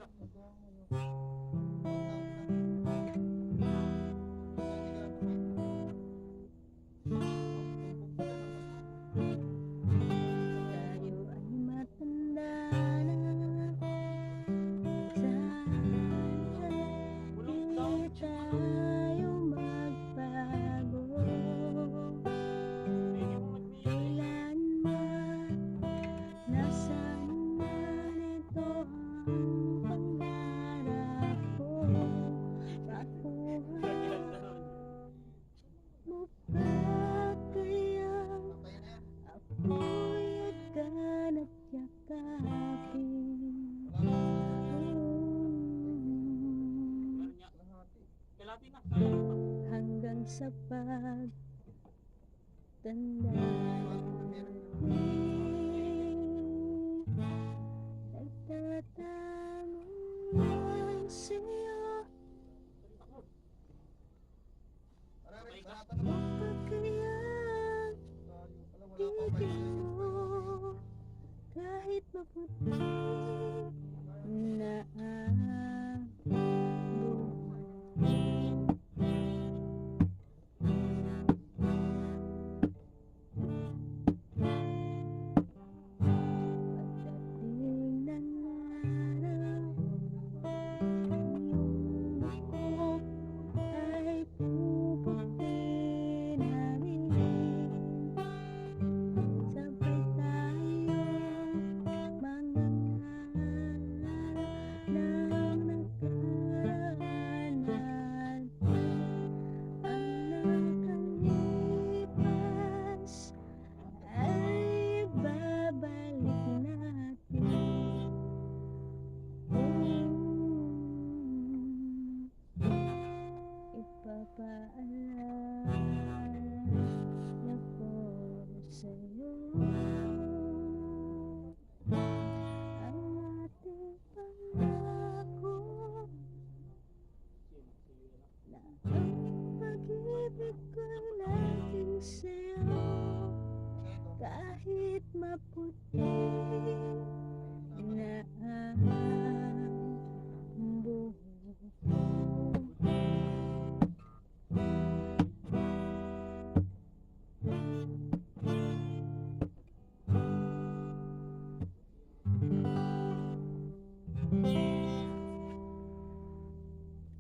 Tayo ay matanda na, sana di tayo magbago. Kailanman, nasaan man ito ang pangarap ko. Makuha mo ba kaya ako'y agad at yakapin? Hanggang sa pagtanda natin, nagtatanong lang sa'yo, kapag kayang tigil mo kahit maputi na ang pagdating ng araw, iyong buhok ay puputi na rin. Sabay tayong mangangarap ng nakaraan natin. Ang nakalipas ay babalik natin. Ipapaalala ko sa'yo ang ating pangako na ang pag-ibig ko'y laging sa'yo kahit maputi